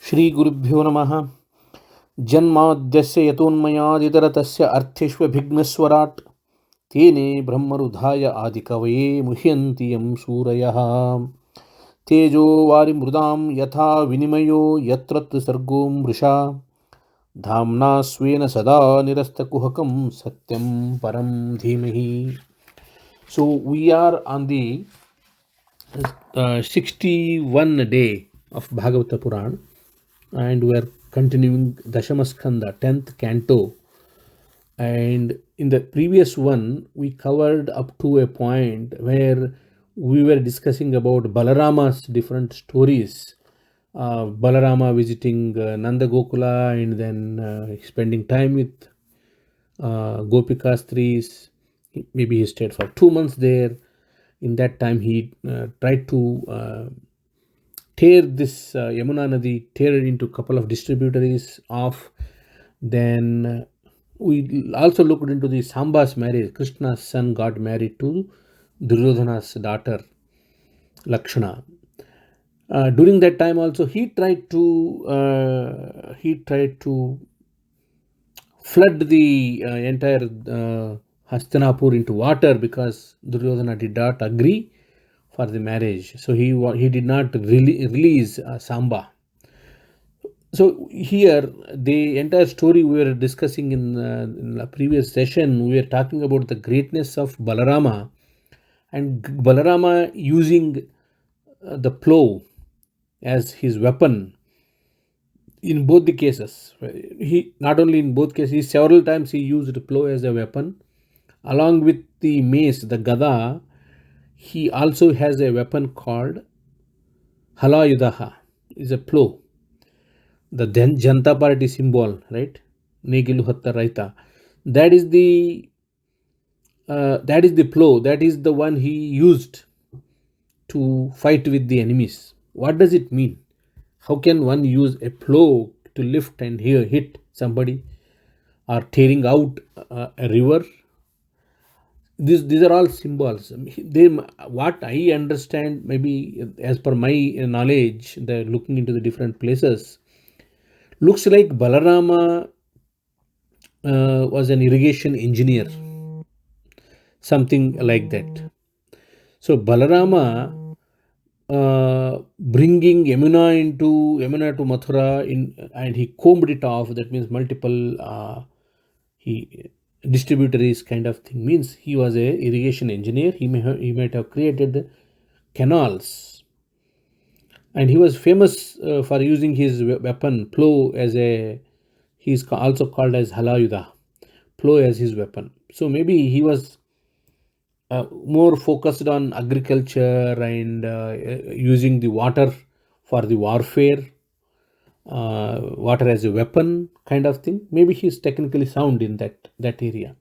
श्रीगुरुभ्यो नमः। जन्माद्यस्य यतोन्मयादितरतस्य अर्थेष्वभिघ्नस्वराट् तेने ब्रह्मरुधाय आदिकवये मुह्यन्ति यं सूरयः। तेजो वारिमृदां यथा विनिमयो यत्र त्रिसर्गो मृषा धाम्ना स्वेन सदा निरस्तकुहकं सत्यं परं धीमहि. So we are on the 61 day of Bhagavata Purana, and we are continuing Dashamaskanda, 10th canto. And in the previous one, we covered up to a point where we were discussing about Balarama's different stories. Balarama visiting Nanda Gokula and then spending time with Gopikastris. Maybe he stayed for 2 months there. In that time, he tried to tear this Yamuna Nadi, tear it into a couple of distributaries off. Then we also looked into the Samba's marriage. Krishna's son got married to Duryodhana's daughter Lakshana. During that time also he tried to flood the entire Hastinapur into water because Duryodhana did not agree for the marriage. So he did not release Samba. So here the entire story we were discussing in the previous session, we were talking about the greatness of Balarama and Balarama using the plow as his weapon in both the cases. He not only in both cases, several times he used the plow as a weapon. Along with the mace, the gada, he also has a weapon called Halayudaha, is a plow. The Janta Party symbol, right? Negilu Hatta Raita. That is the plow. That is the one he used to fight with the enemies. What does it mean? How can one use a plow to lift and hit somebody or tearing out a river? These are all symbols. What I understand, maybe as per my knowledge, they're looking into the different places. Looks like Balarama was an irrigation engineer, something like that. So Balarama bringing Yamuna to Mathura and he combed it off. That means multiple distributaries kind of thing. Means he was a irrigation engineer. He might have created canals, and he was famous for using his weapon plow as a. He is also called as Halayuda, plow as his weapon. So maybe he was more focused on agriculture and using the water for the warfare, water as a weapon kind of thing. Maybe he is technically sound in that area.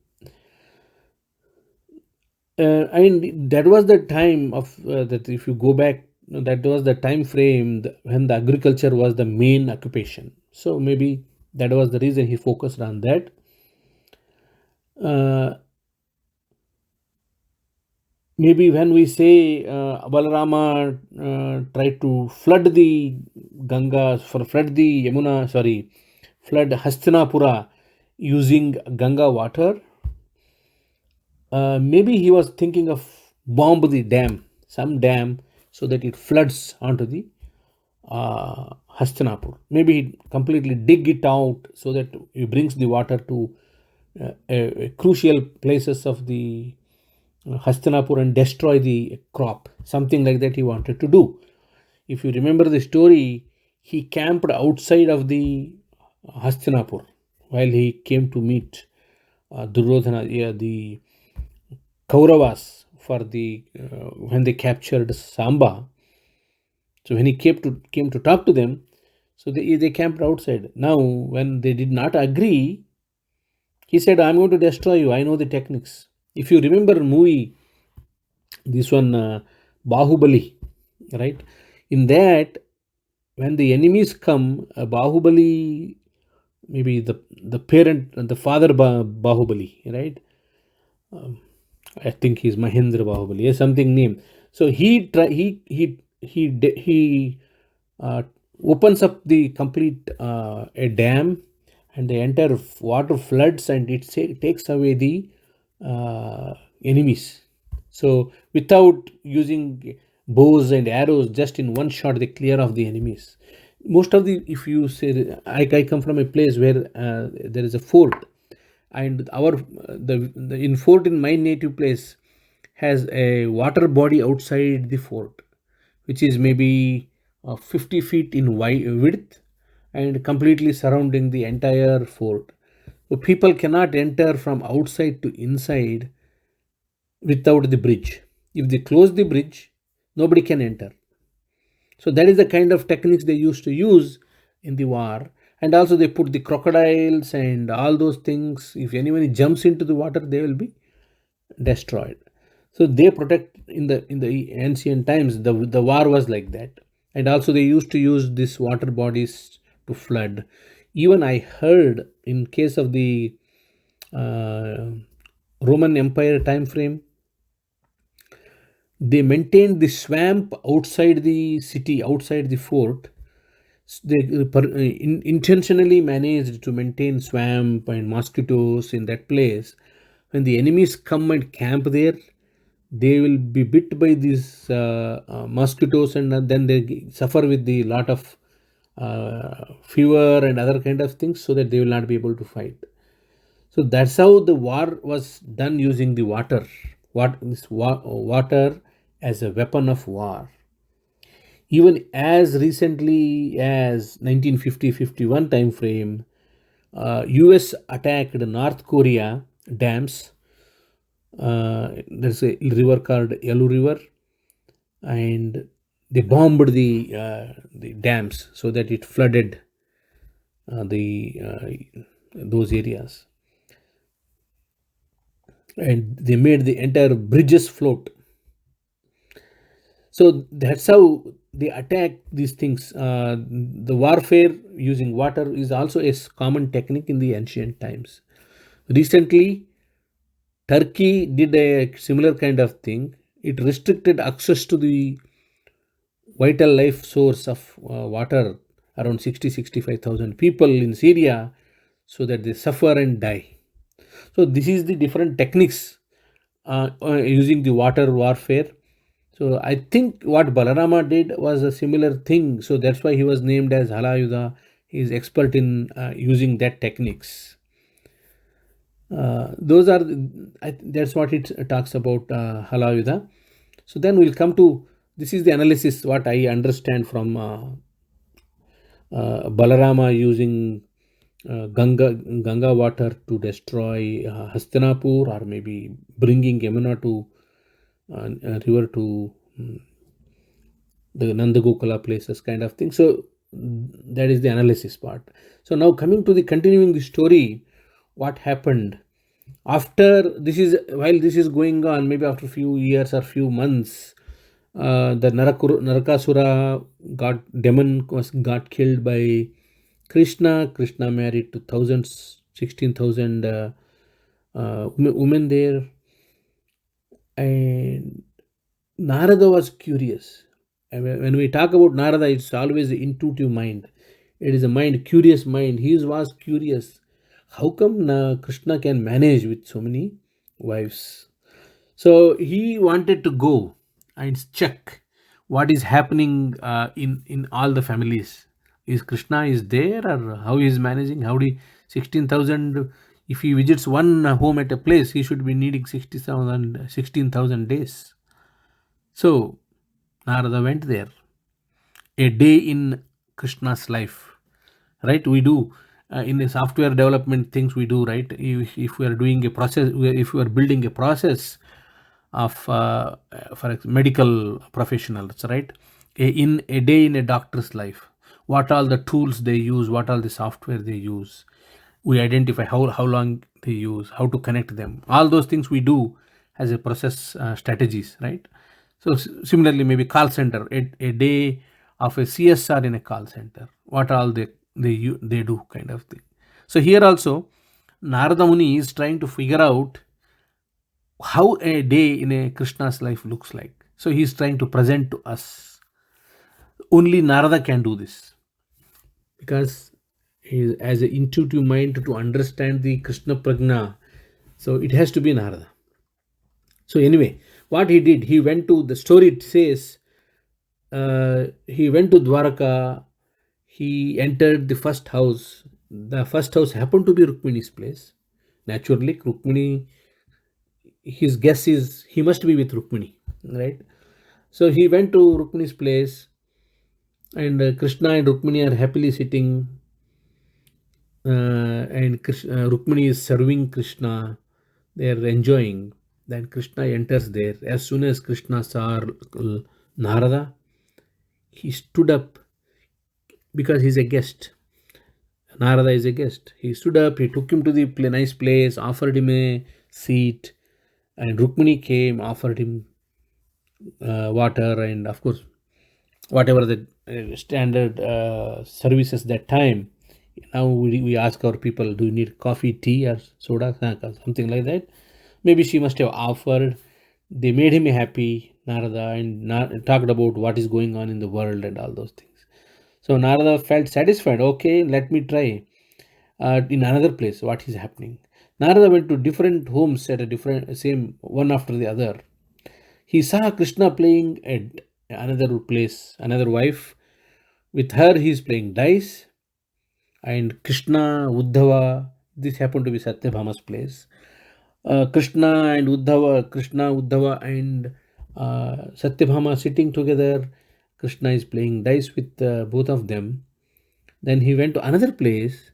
And that was the time of that. If you go back, that was the time frame when the agriculture was the main occupation. So maybe that was the reason he focused on that. Maybe when we say Balarama tried to flood the flood Hastinapura using Ganga water, maybe he was thinking of bomb the dam, some dam, so that it floods onto the Hastinapur. Maybe he completely dig it out so that he brings the water to crucial places of the Hastinapur and destroy the crop. Something like that he wanted to do. If you remember the story, he camped outside of the Hastinapur while he came to meet Duryodhana, the Kauravas for the when they captured Samba. So when he came to talk to them, so they camped outside. Now when they did not agree, he said, "I'm going to destroy you. I know the techniques." If you remember movie, this one Bahubali, right? In that, when the enemies come, Bahubali, maybe the parent, the father Bahubali, right? I think he's Mahendra Bahubali, something name. So he opens up the complete a dam, and the entire water floods, and it takes away the enemies. So without using bows and arrows, just in one shot they clear off the enemies. Most of the, if you say, I come from a place where there is a fort, and our the in fort in my native place has a water body outside the fort, which is maybe 50 feet in width, and completely surrounding the entire fort. So people cannot enter from outside to inside without the bridge. If they close the bridge, nobody can enter. So that is the kind of techniques they used to use in the war. And also they put the crocodiles and all those things. If anyone jumps into the water, they will be destroyed. So they protect in the ancient times. The war was like that. And also they used to use these water bodies to flood. Even I heard in case of the uh, Roman Empire time frame, they maintained the swamp outside the city, outside the fort. They intentionally managed to maintain swamp and mosquitoes in that place. When the enemies come and camp there, they will be bit by these mosquitoes, and then they suffer with the lot of fever and other kind of things, so that they will not be able to fight. So that's how the war was done, using the water. Water as a weapon of war. Even as recently as 1950-51 time frame, US attacked North Korea dams. There's a river called Yalu River, and they bombed the dams so that it flooded the those areas, and they made the entire bridges float. So that's how they attack these things. The warfare using water is also a common technique in the ancient times. Recently, Turkey did a similar kind of thing. It restricted access to the vital life source of water, around 65,000 people in Syria, so that they suffer and die. So this is the different techniques using the water warfare. So I think what Balarama did was a similar thing. So that's why he was named as Halayuda. He is expert in using that techniques. Those are that's what it talks about Halayuda. So then we'll come to, this is the analysis what I understand from Balarama using Ganga water to destroy Hastinapur, or maybe bringing Yamuna to river to the Nandagokala places, kind of thing. So that is the analysis part. So now coming to the continuing the story, what happened after this is, while this is going on, maybe after few years or few months, the Narakasura got killed by Krishna. Krishna married to thousands, 16,000 women there, and Narada was curious. And when we talk about Narada, it's always the intuitive mind. It is a mind, curious mind. He was curious. How come Krishna can manage with so many wives? So he wanted to go and check what is happening in all the families. Is Krishna is there, or how he is managing? How do 16,000? If he visits one home at a place, he should be needing 60,000, 16,000 days. So Narada went there. A day in Krishna's life, right? We do in the software development things we do, right? If we are doing a process, if we are building a process of for medical professionals, right? In a day in a doctor's life, what all the tools they use, what all the software they use, we identify how long they use, how to connect them, all those things we do as a process strategies, right? So similarly, maybe call center, a day of a CSR in a call center, what all they do, kind of thing. So here also Narada Muni is trying to figure out how a day in a Krishna's life looks like. So he is trying to present to us. Only Narada can do this. because he has an intuitive mind to understand the Krishna Prajna. So it has to be Narada. So anyway, what he did, he went to the story. It says he went to Dwaraka. He entered the first house. The first house happened to be Rukmini's place. Naturally, Rukmini, his guess is he must be with Rukmini, right? So he went to Rukmini's place, and Krishna and Rukmini are happily sitting, and Rukmini is serving Krishna. They are enjoying. Then Krishna enters there. As soon as Krishna saw Narada, he stood up because he's a guest. Narada is a guest. He stood up, he took him to the nice place, offered him a seat, and Rukmini came, offered him water, and of course, whatever the standard services that time. Now we ask our people, do you need coffee, tea, or soda, something like that? Maybe she must have offered. They made him happy, Narada, and talked about what is going on in the world and all those things. So Narada felt satisfied. Okay, let me try in another place what is happening. Narada went to different homes at a different same one after the other. He saw Krishna playing at another place, another wife. With her, he is playing dice. And Krishna, Uddhava, this happened to be Satyabhama's place. Krishna, Uddhava, and Satyabhama sitting together. Krishna is playing dice with both of them. Then he went to another place.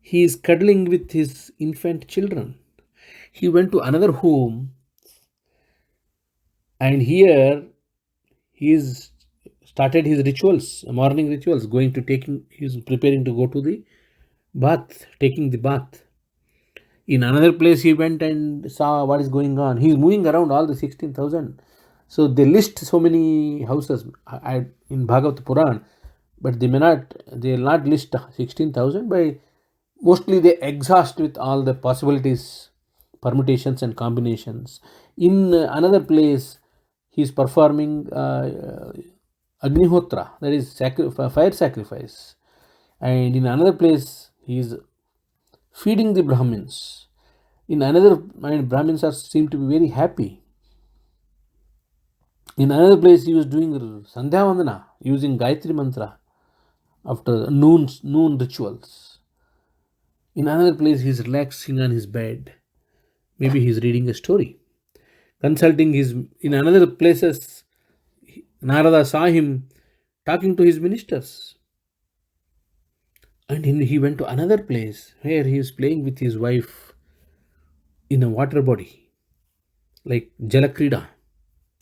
He is cuddling with his infant children. He went to another home, and here he is started his rituals, morning rituals, going to taking. He is preparing to go to the bath, taking the bath. In another place, he went and saw what is going on. He is moving around all the 16,000. So they list so many houses in Bhagavad Puran, but they will not list 16,000. By mostly they exhaust with all the possibilities, permutations, and combinations. In another place, he is performing Agnihotra, that is fire sacrifice. And in another place, he is feeding the Brahmins. In another, and Brahmins are seem to be very happy. In another place, he was doing Sandhya Vandana using Gayatri Mantra after noon rituals. In another place, he is relaxing on his bed. Maybe he is reading a story. Consulting his. In another places, Narada saw him talking to his ministers. And he went to another place where he is playing with his wife in a water body, like Jalakrida.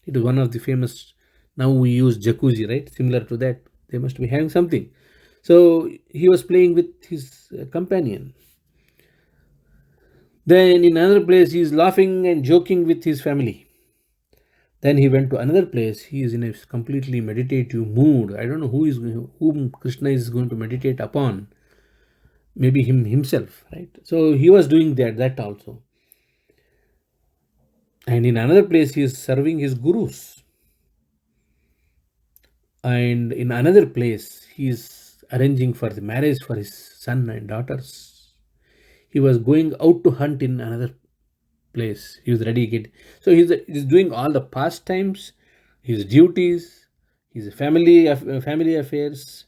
It is one of the famous. Now we use jacuzzi, right? Similar to that. They must be having something. So he was playing with his companion. Then in another place, he is laughing and joking with his family. Then he went to another place. He is in a completely meditative mood. I don't know whom Krishna is going to meditate upon. Maybe himself, right? So he was doing that also. And in another place, he is serving his gurus. And in another place, he is arranging for the marriage for his son and daughters. He was going out to hunt in another place. He was ready to get. So he's doing all the pastimes, his duties, his family affairs.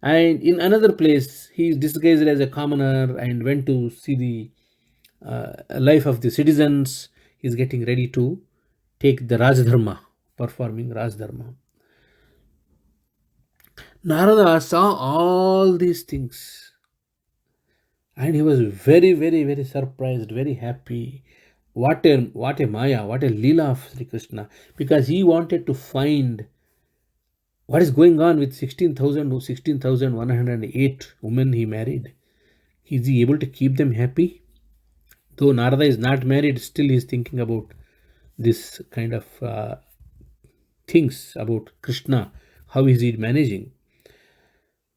And in another place, he is disguised as a commoner and went to see the life of the citizens. He's getting ready to take the Rajdharma, performing Rajdharma. Narada saw all these things and he was very, very, very surprised, very happy. What a Maya, what a Leela of Sri Krishna, because he wanted to find what is going on with 16,108 women he married. Is he able to keep them happy? Though Narada is not married, still he is thinking about this kind of things about Krishna. How is he managing?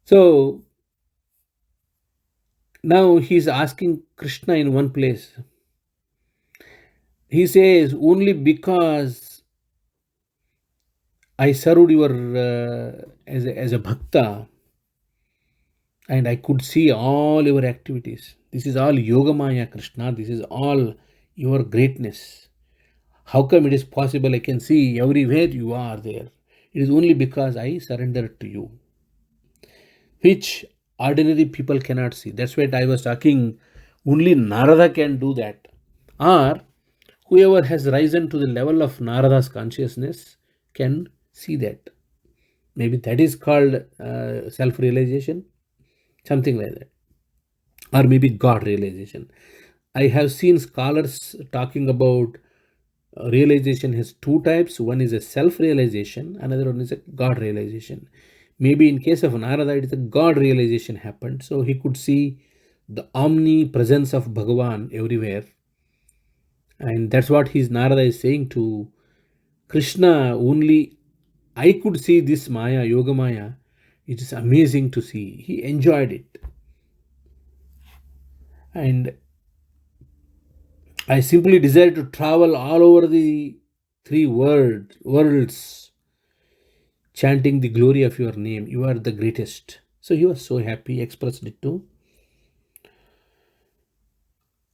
So now he is asking Krishna in one place. He says, only because I served your as a bhakta, and I could see all your activities. This is all Yogamaya, Krishna. This is all your greatness. How come it is possible? I can see everywhere you are there. It is only because I surrendered to you, which ordinary people cannot see. That's what I was talking. Only Narada can do that. Or whoever has risen to the level of Narada's consciousness can see that. Maybe that is called self realization, something like that, or maybe God realization. I have seen scholars talking about realization has two types. One is a self realization, another one is a God realization. Maybe in case of Narada, it is a God realization happened. So he could see the omnipresence of Bhagavan everywhere. And that's what his Narada is saying to Krishna. Only I could see this Maya, Yoga Maya. It is amazing to see. He enjoyed it. And I simply desire to travel all over the three worlds, chanting the glory of your name. You are the greatest. So he was so happy, expressed it too.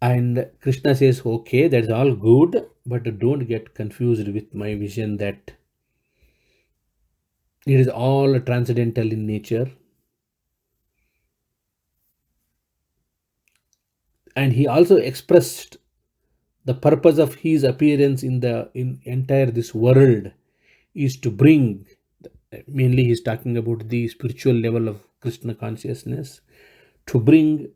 And Krishna says, okay, that's all good, but don't get confused with my vision that it is all transcendental in nature. And he also expressed the purpose of his appearance in entire this world is to bring, mainly he's talking about the spiritual level of Krishna consciousness, to bring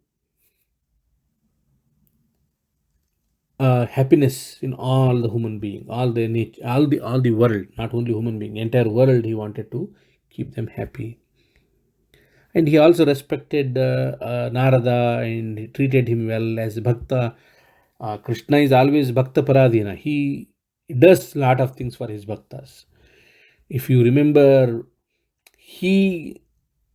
happiness in all the human being, all the nature, all the world, not only human being, entire world. He wanted to keep them happy. And he also respected Narada and he treated him well as Bhakta. Krishna is always Bhakta Paradina. He does lot of things for his Bhaktas. If you remember, he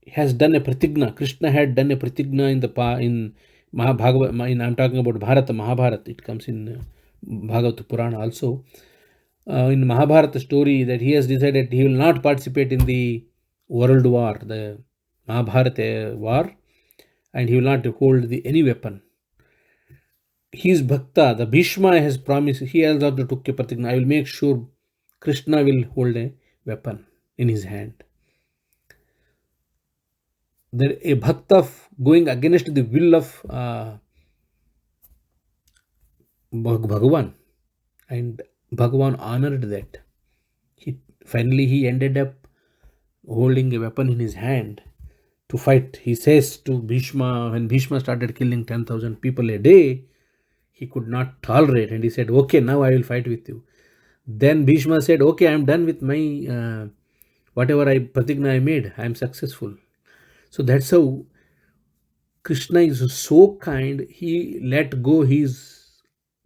has done a pratigna. Krishna had done a pratigna in the in Mahabhagavad. I'm talking about Bharata, Mahabharata. It comes in Bhagavata Purana also. In Mahabharata story, that he has decided he will not participate in the world war, the Mahabharata war, and he will not hold any weapon. His Bhakta, the Bhishma, has promised, he also took a pratigna, I will make sure Krishna will hold a weapon in his hand. There, a Bhakta going against the will of Bhagavan, and Bhagavan honored that. Finally he ended up holding a weapon in his hand to fight. He says to Bhishma, when Bhishma started killing 10,000 people a day, he could not tolerate, and he said, okay, now I will fight with you. Then Bhishma said, okay, I am done with my whatever pratigna I made, I am successful. So that's how Krishna is so kind. He let go his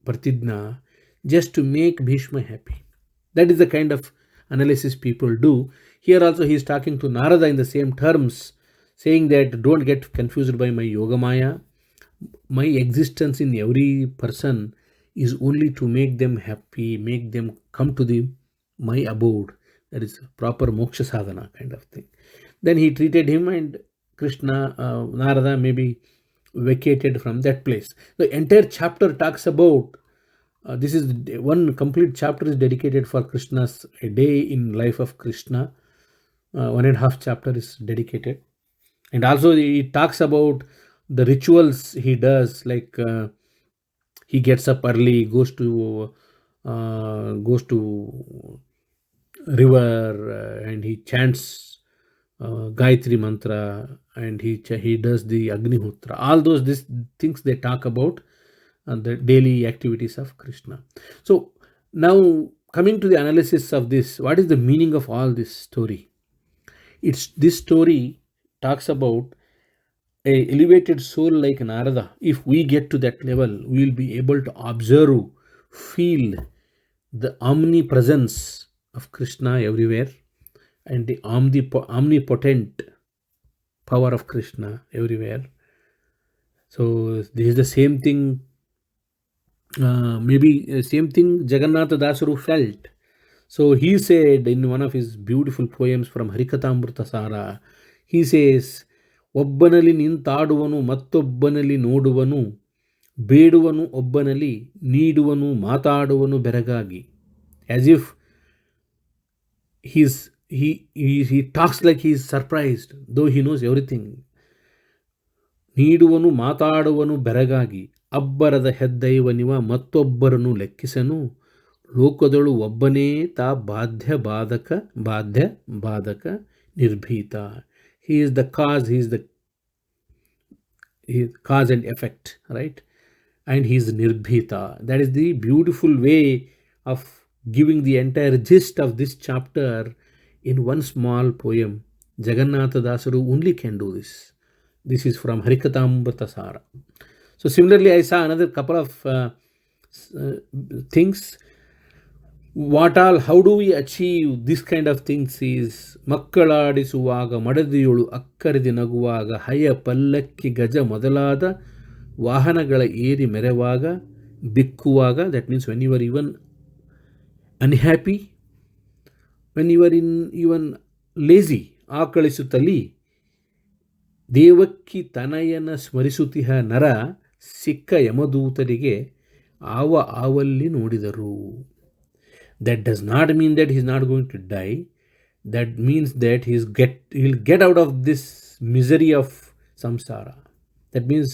pratigna just to make Bhishma happy. That is the kind of analysis people do. Here also he is talking to Narada in the same terms, saying that don't get confused by my Yoga Maya. My existence in every person is only to make them happy, make them come to my abode. That is proper moksha sadhana kind of thing. Then he treated him, and Krishna, Narada maybe vacated from that place. The entire chapter talks about this is one complete chapter is dedicated for Krishna's a day in life of Krishna. 1.5 chapter is dedicated, and also it talks about the rituals he does, like he gets up early, goes to river, and he chants Gayatri mantra, and he does the Agnihotra. All these things they talk about the daily activities of Krishna. So now coming to the analysis of this, what is the meaning of all this story? This story talks about a elevated soul like Narada. If we get to that level, we will be able to observe, feel the omnipresence of Krishna everywhere, and the omnipotent power of Krishna everywhere. So this is the same thing. Maybe same thing Jagannatha Dasaru felt. So he said in one of his beautiful poems from Harikatamrita Sara, he says, ಒಬ್ಬನಲ್ಲಿ ನಿಂತಾಡುವನು ಮತ್ತೊಬ್ಬನಲ್ಲಿ ನೋಡುವನು, ಬೇಡುವನು ಒಬ್ಬನಲ್ಲಿ, ನೀಡುವನು ಮಾತಾಡುವನು ಬೆರಗಾಗಿ. As if he talks like he is surprised, though he knows everything. ನೀಡುವನು ಮಾತಾಡುವನು ಬೆರಗಾಗಿ, ಅಬ್ಬರದ ಹೆದ್ದೈವನಿವ ಮತ್ತೊಬ್ಬರನ್ನು ಲೆಕ್ಕಿಸನು, ಲೋಕದಳು ಒಬ್ಬನೇ ತಾ ಬಾಧ್ಯ ಬಾಧಕ ನಿರ್ಭೀತ. He is the cause, he is cause and effect, right? And he is nirbhita. That is the beautiful way of giving the entire gist of this chapter in one small poem. Jagannatha Dasaru only can do this. This is from Harikathamrita Sara. So similarly, I saw another couple of things. How do we achieve this kind of things is, ಮಕ್ಕಳಾಡಿಸುವಾಗ ಮಡದಿಯೊಳು ಅಕ್ಕರಿದಿ ನಗುವಾಗ, ಹಯ ಪಲ್ಲಕ್ಕಿ ಗಜ ಮೊದಲಾದ ವಾಹನಗಳ ಏರಿ ಮೆರೆವಾಗ, ಬಿಕ್ಕುವಾಗ, that means when you are even unhappy, when you are even lazy, ಆಕಳಿಸುತ್ತಲಿ, Devakki ತನಯನ ಸ್ಮರಿಸುತ್ತಿಹ ನರ, ಸಿಕ್ಕ ಯಮದೂತರಿಗೆ ಆವಲ್ಲಿ ನೋಡಿದರು. That does not mean that he is not going to die. That means that he'll get out of this misery of samsara. That means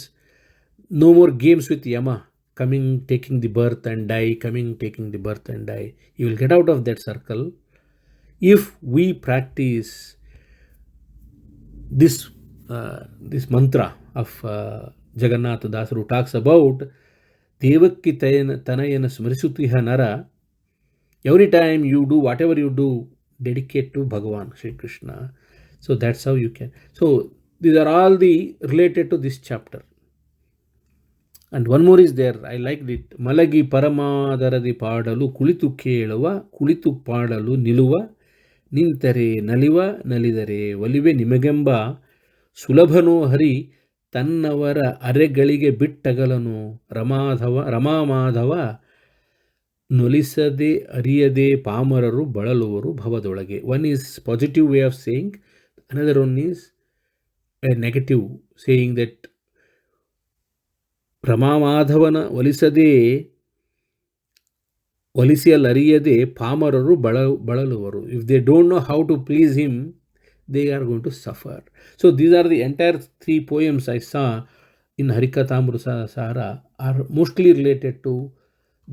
no more games with Yama, coming, taking the birth and die, coming, taking the birth and die. He will get out of that circle if we practice this mantra of Jagannatha Dasaru, who talks about Devakki Tanayana Smrisutiha Nara. Every time you do, whatever you do, dedicate to Bhagavan Shri Krishna. So that's how you can. So these are all related to this chapter. And one more is there. I liked it. Malagi Paramadaradi Padalu Kulitu Keluva, Kulitu Padalu Niluva, Nintare Naliva, Nalidare, Valive Nimagemba, Sulabhano Hari, Tannavara Aregalige Bittagalano, Ramamadhava, ನೊಲಿಸದೆ ಅರಿಯದೆ ಪಾಮರರು ಬಳಲುವರು ಭವದೊಳಗೆ. One is positive way of saying, another one is a negative, saying that ರಮಾಮಾಧವನ ಒಲಿಸಲರಿಯದೆ ಪಾಮರರು ಬಳಲುವರು. If they don't know how to please him, they are going to suffer. So these are the entire 3 poems I saw in Harikathamrita Sara are mostly related to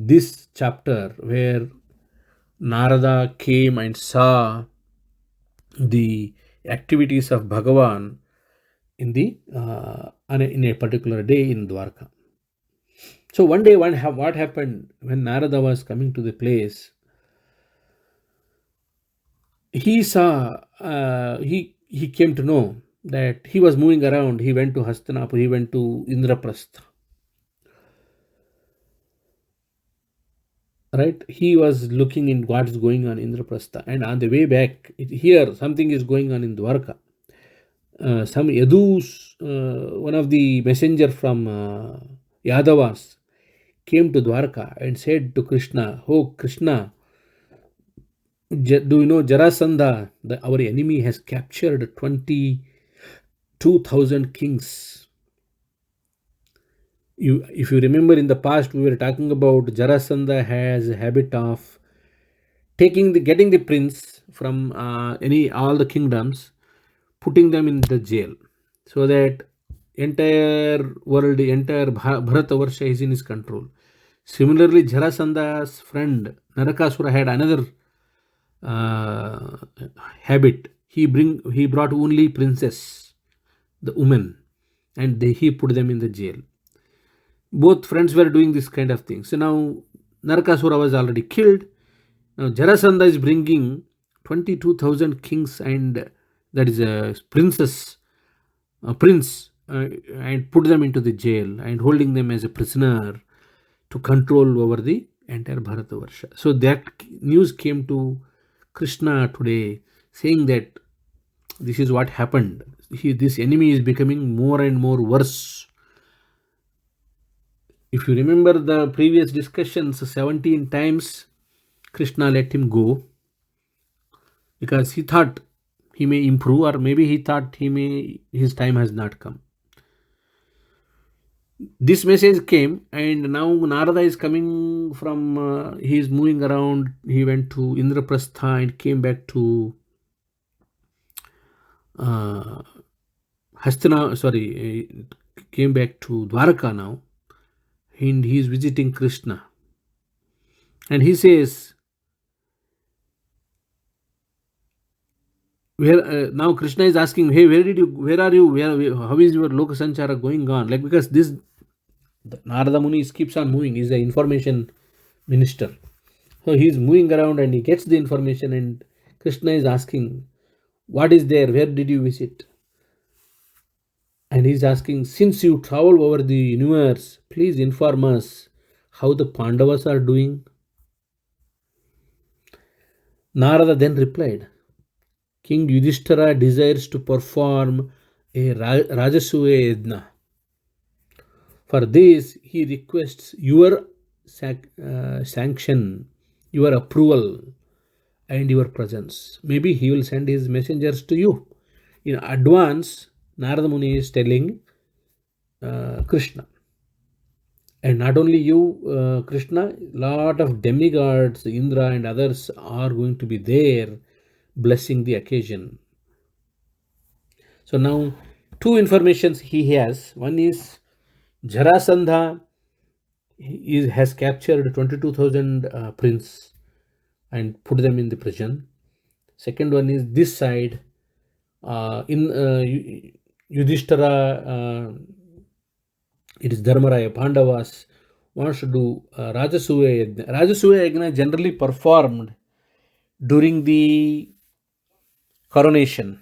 this chapter, where Narada came and saw the activities of Bhagavan in a particular day in Dwarka. So one day, what happened when Narada was coming to the place, he saw, he came to know that he was moving around. He went to Hastinapur, he went to Indraprastha. Right, he was looking in what is going on in Indraprastha, and on the way back, here something is going on in Dwarka. Some Yadus, one of the messenger from Yadavas, came to Dwarka and said to Krishna, "Oh Krishna, do you know Jarasandha, our enemy, has captured 22,000 kings." If you remember, in the past we were talking about Jarasandha has a habit of getting the prince from all the kingdoms, putting them in the jail, so that entire world, entire Bharatavarsha is in his control. Similarly, Jarasandha's friend Narakasura had another habit. He brought only princess, the women, and he put them in the jail. Both friends were doing this kind of thing. So now Narakasura was already killed. Now Jarasandha is bringing 22,000 kings and that is a prince, and put them into the jail and holding them as a prisoner to control over the entire Bharatavarsha. So that news came to Krishna today, saying that this is what happened. This enemy is becoming more and more worse. If you remember the previous discussions, 17 times Krishna let him go, because he thought he may improve, or maybe he thought his time has not come. This message came, and now Narada is coming from, he is moving around. He went to Indraprastha and came back to uh, came back to Dwaraka now, and he is visiting Krishna. And he says, now Krishna is asking, hey, where are you, how is your Loka Sanchara going on? Like, because Narada Muni keeps on moving, he's the information minister. So he's moving around and he gets the information, and Krishna is asking, what is there? Where did you visit? And he's asking, since you travel over the universe, please inform us how the Pandavas are doing. Narada then replied, King Yudhishthira desires to perform a Rajasuya Yajna. For this, he requests your sanction, your approval, and your presence. Maybe he will send his messengers to you. In advance, Narada Muni is telling Krishna. And not only you, Krishna, lot of demigods, Indra and others are going to be there blessing the occasion. So now, two informations he has. One is Jarasandha has captured 22,000 prince and put them in the prison. Second one is this side, in Yudhishthira, it is Dharmaraya, Pandavas wants to do Rajasuya Yajna. Rajasuya Yajna generally performed during the coronation,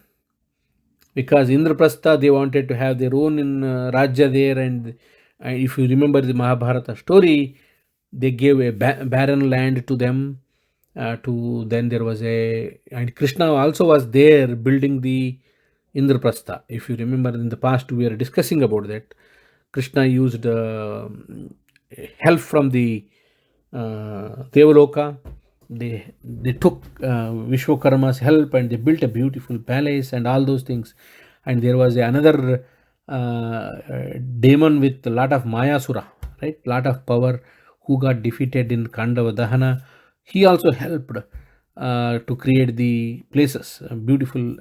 because Indraprastha, they wanted to have their own Rajya there, and if you remember the Mahabharata story, they gave a barren land to them. Then there was and Krishna also was there building the Indraprastha. If you remember, in the past we were discussing about that. Krishna used help from the Devaloka. They took Vishwakarma's help and they built a beautiful palace and all those things. And there was another demon with a lot of Mayasura, right? Lot of power, who got defeated in Kandava Dahana. He also helped to create the places, beautiful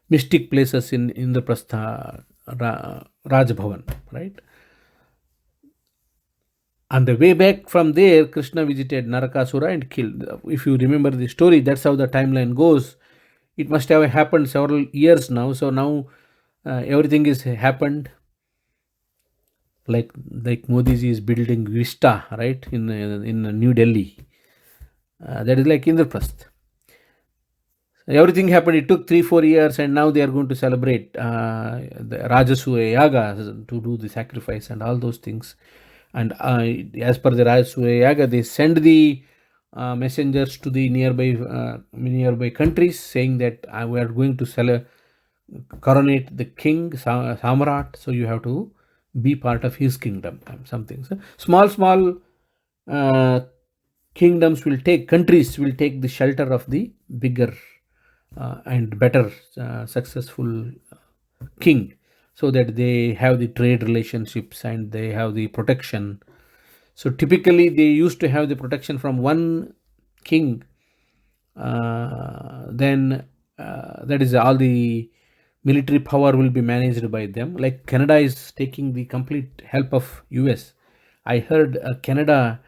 mystic places in Indraprastha Rajbhavan, right? On the way back from there, Krishna visited Narakasura and killed. If you remember the story, that's how the timeline goes. It must have happened several years now. So now everything is happened. Like Modi ji is building Vista, right, in New Delhi. That is like Indraprasth. Everything happened. It took 3-4 years, and now they are going to celebrate the Rajasuya Yaga to do the sacrifice and all those things. And as per the Rajasuya Yaga, they send the messengers to the nearby countries, saying that we are going to coronate the king Samrat, so you have to be part of his kingdom. Something so small kingdoms countries will take the shelter of the bigger and better successful king, so that they have the trade relationships and they have the protection. So typically they used to have the protection from one king, then that is all the military power will be managed by them. Like Canada is taking the complete help of US. I heard Canada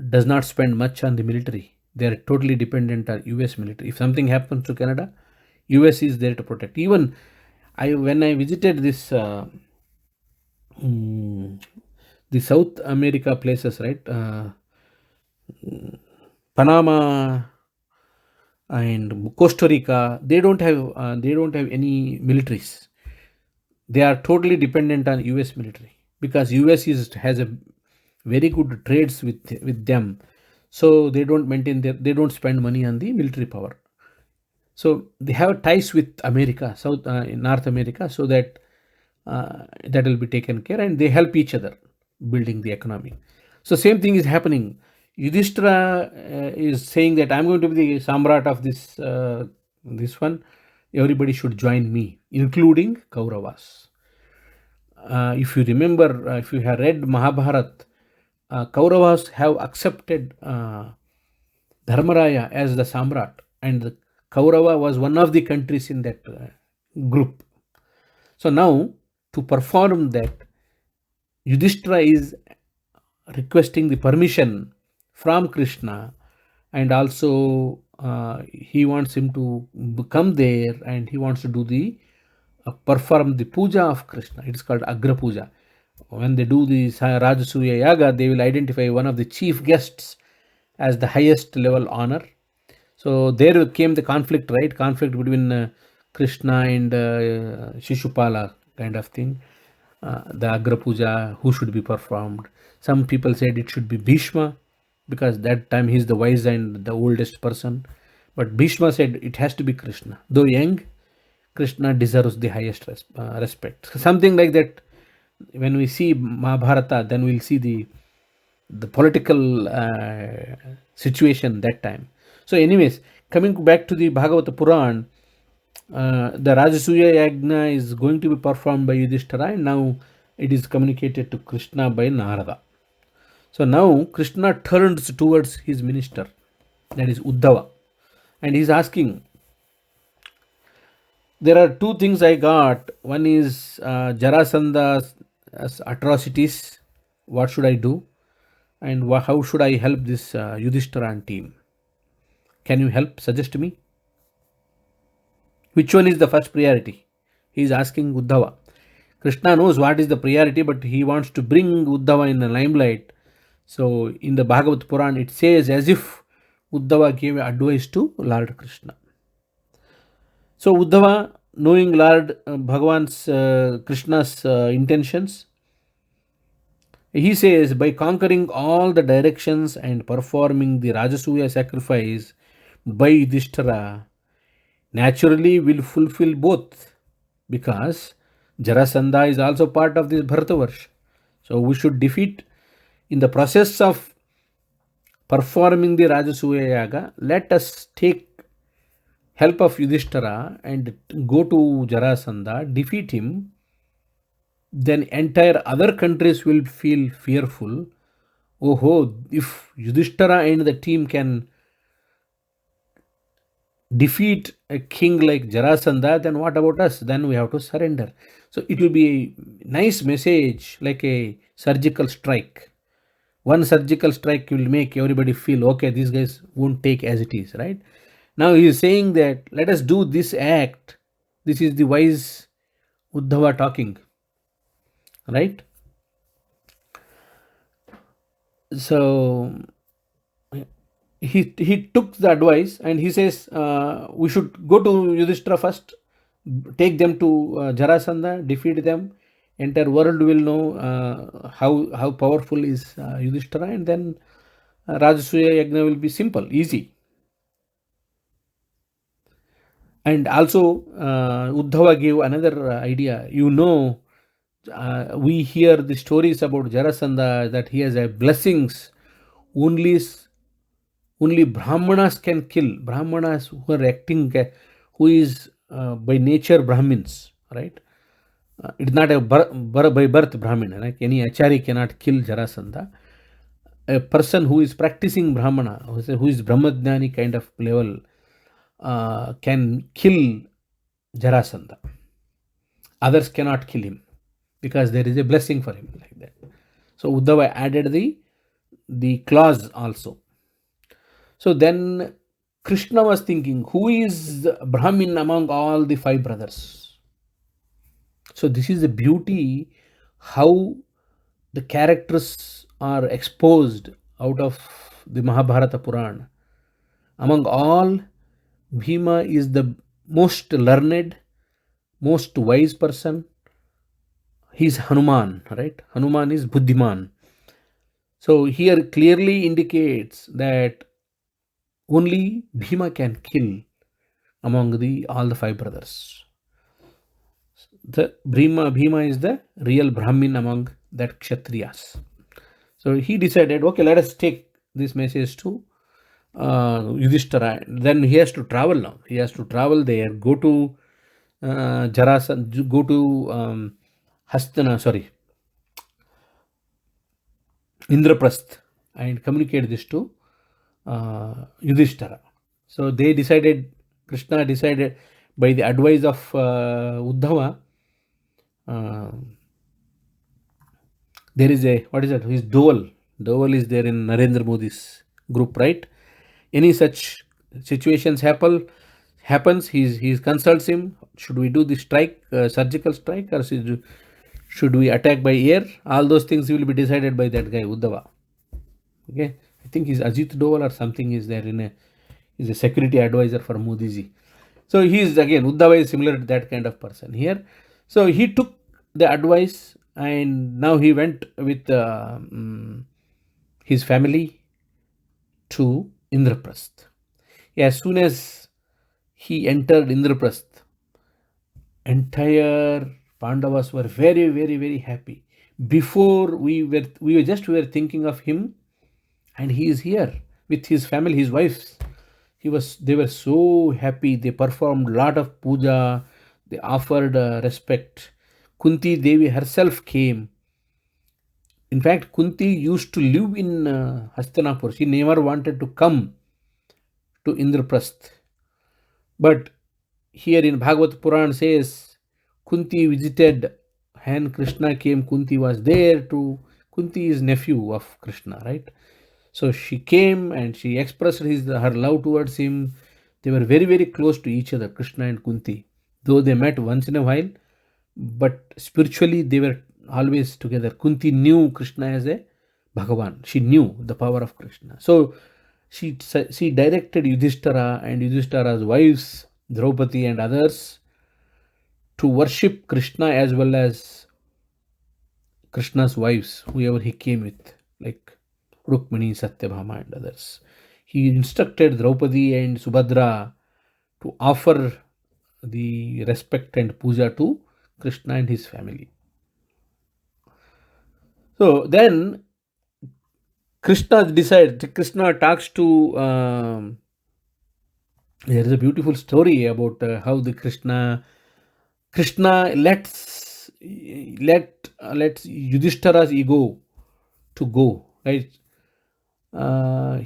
does not spend much on the military. They are totally dependent on US military. If something happens to Canada, US is there to protect. Even when I visited this the South America places, right, Panama and Costa Rica, they don't have any militaries. They are totally dependent on US military, because US has a very good trades with them. So they don't don't spend money on the military power. So they have ties with America, North America, so that that will be taken care, and they help each other building the economy. So same thing is happening. Yudhishthira is saying that I'm going to be the Samrat of this This one, everybody should join me, including Kauravas. If you remember, if you have read Mahabharat, Kauravas have accepted Dharmaraya as the Samrat, and the Kaurava was one of the countries in that group. So now, to perform that, Yudhishthira is requesting the permission from Krishna, and also he wants him to come there, and he wants to do the perform the puja of Krishna. It is called Agra Puja. When they do the Rajasuya Yaga, they will identify one of the chief guests as the highest level honor. So there came the conflict, right? Conflict between Krishna and Shishupala, kind of thing. The Agra Puja, who should be performed. Some people said it should be Bhishma, because that time he is the wise and the oldest person. But Bhishma said it has to be Krishna. Though young, Krishna deserves the highest respect. Something like that. When we see Mahabharata, then we'll see the political situation that time. So anyways, coming back to the Bhagavata Puran, the Rajasuya Yagna is going to be performed by Yudhishthira, and now it is communicated to Krishna by Narada. So now Krishna turns towards his minister, that is Uddhava, and he's asking, there are two things I got. One is Jarasandha's atrocities. What should I do? And how should I help this Yudhishthira team? Can you help? Suggest me. Which one is the first priority? He is asking Uddhava. Krishna knows what is the priority, but he wants to bring Uddhava in the limelight. So in the Bhagavad Puran, it says as if Uddhava gave advice to Lord Krishna. So Uddhava, knowing Lord Bhagavan's Krishna's intentions, he says, by conquering all the directions and performing the Rajasuya sacrifice by Yudhishthira, naturally will fulfill both, because Jarasandha is also part of this Bharatavarsh. So we should defeat, in the process of performing the Rajasuya Yaga, let us take help of Yudhishthira and go to Jarasandha, defeat him. Then entire other countries will feel fearful. Oh, if Yudhishthira and the team can defeat a king like Jarasandha, then what about us? Then we have to surrender. So it will be a nice message, like a surgical strike. One surgical strike will make everybody feel, okay, these guys won't take as it is, right? Now he is saying that let us do this act. This is the wise Uddhava talking, right? So he took the advice, and he says we should go to Yudhishthira first, take them to Jarasandha, defeat them. Entire world will know how powerful is Yudhishthira, and then Rajasuya Yagna will be simple, easy. And also Uddhava gave another idea. We hear the stories about Jarasandha that he has blessings. Only Brahmanas can kill. Brahmanas who are acting, who is by nature Brahmins, right? It's not by birth Brahmin. Like any Achari cannot kill Jarasandha. A person who is practicing Brahmana, who is Brahmadhyani kind of level, can kill Jarasandha. Others cannot kill him, because there is a blessing for him like that. So Uddhava added the clause also. So then Krishna was thinking, who is Brahmin among all the 5 brothers? So this is the beauty, how the characters are exposed out of the Mahabharata Purana. Among all, Bhima is the most learned, most wise person. He is Hanuman, right? Hanuman is Buddhiman. So here clearly indicates that only Bhima can kill among all the 5 brothers. The Bhima is the real Brahmin among that Kshatriyas. So he decided, okay, let us take this message to Yudhishthira. Then he has to travel now. He has to travel there, go to Jarasan, go to Hastana, sorry, Indraprasth, and communicate this to Yudhishthira. So they decided, Krishna decided by the advice of Uddhava, there is a, what is that? His Doval. Doval is there in Narendra Modi's group, right? Any such situations happens, he consults him. Should we do the strike, surgical strike, or should we attack by air? All those things will be decided by that guy Uddhava. Okay, I think he's Ajit Doval or something is there he's a security advisor for Modi ji. So he is again, Uddhava is similar to that kind of person here. So he took the advice and now he went with his family to Indraprasth. As soon as he entered Indraprasth, entire Pandavas were very, very, very happy. Before we were thinking of him, and he is here with his family, his wives. They were so happy. They performed a lot of puja. They offered respect. Kunti Devi herself came. In fact, Kunti used to live in Hastinapur. She never wanted to come to Indraprasth. But here in Bhagavad Puran says, Kunti visited and Krishna came. Kunti was there too. Kunti is nephew of Krishna, right? So she came and she expressed her love towards him. They were very, very close to each other, Krishna and Kunti. Though they met once in a while, but spiritually they were always together. Kunti knew Krishna as a Bhagavan. She knew the power of Krishna. So she directed Yudhishthira and Yudhishthira's wives, Draupadi and others, to worship Krishna as well as Krishna's wives, whoever he came with, like Rukmini, Satyabhama and others. He instructed Draupadi and Subhadra to offer the respect and puja to Krishna and his family. So then Krishna talks to, there is a beautiful story about how the Krishna lets Yudhishthira's ego to go, right?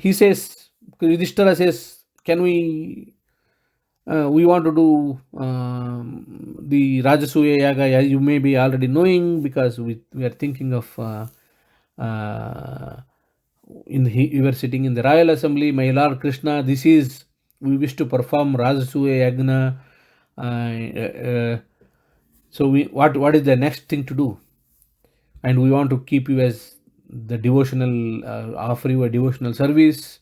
He says, Yudhishthira says, can we want to do the Rajasuya Yaga, you may be already knowing, because we are thinking of we were sitting in the royal assembly, my Lord Krishna, we wish to perform Rajasuya Yagna. So what is the next thing to do? And we want to keep you as the devotional, offer you a devotional service.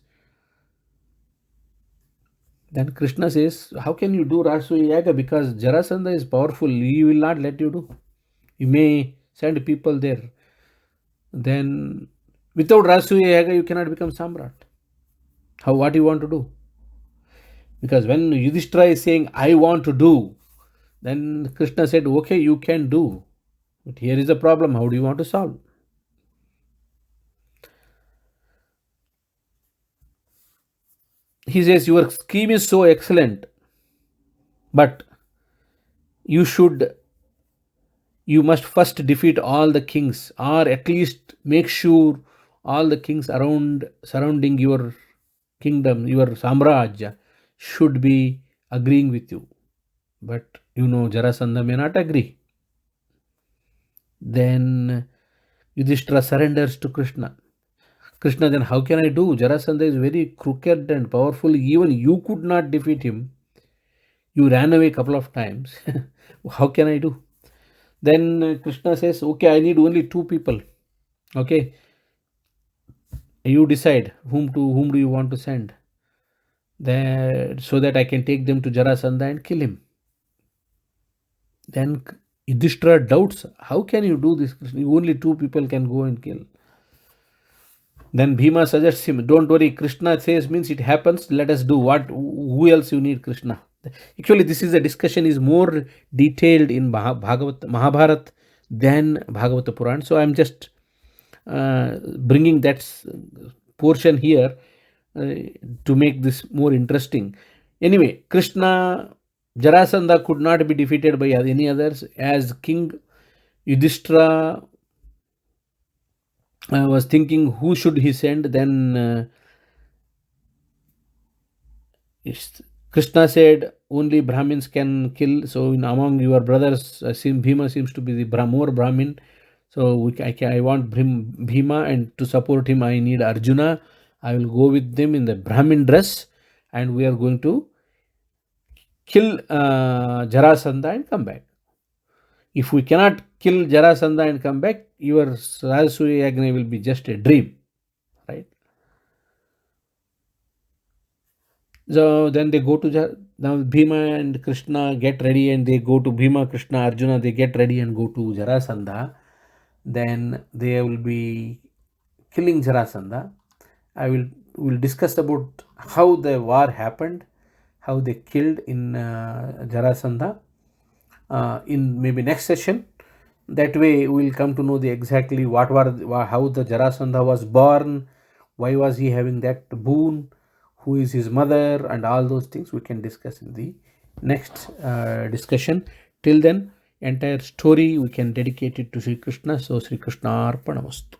Then Krishna says, how can you do Rajasuya Yaga? Because Jarasandha is powerful. He will not let you do. You may send people there. Then without Rajasuya Yaga, you cannot become Samrat. What do you want to do? Because when Yudhishthira is saying, I want to do, then Krishna said, okay, you can do. But here is a problem. How do you want to solve? He says, your scheme is so excellent, but you must first defeat all the kings, or at least make sure all the kings surrounding your kingdom, your Samrajya, should be agreeing with you. But Jarasandha may not agree. Then Yudhishthira surrenders to Krishna. Krishna, then how can I do? Jarasandha is very crooked and powerful. Even you could not defeat him. You ran away a couple of times. How can I do? Then Krishna says, okay, I need only 2 people. Okay, you decide whom do you want to send, so that I can take them to Jarasandha and kill him. Then Yudhishthira doubts, how can you do this, Krishna? Only 2 people can go and kill. Then Bhima suggests him, don't worry, Krishna says means it happens, let us do. Who else you need, Krishna? Actually, the discussion is more detailed in Mahabharata than Bhagavata Puran. So I am just bringing that portion here to make this more interesting. Anyway, Krishna, Jarasandha could not be defeated by any others, as King Yudhishthira was thinking who should he send. Then Krishna said only Brahmins can kill. So among your brothers, Bhima seems to be the more Brahmin. So I want Bhima, and to support him I need Arjuna. I will go with them in the Brahmin dress, and we are going to kill Jarasandha and come back. If we cannot kill Jarasandha and come back, your Rajasuya Yagna will be just a dream, right? So then they go to now Bhima and Krishna get ready, and they go to Bhima, Krishna, Arjuna. They get ready and go to Jarasandha. Then they will be killing Jarasandha. Will discuss about how the war happened, how they killed in Jarasandha in maybe next session. That way we will come to know the exactly how the Jarasandha was born, why was he having that boon, who is his mother, and all those things we can discuss in the next discussion. Till then, entire story we can dedicate it to Sri Krishna. So Sri Krishna Arpanamastu.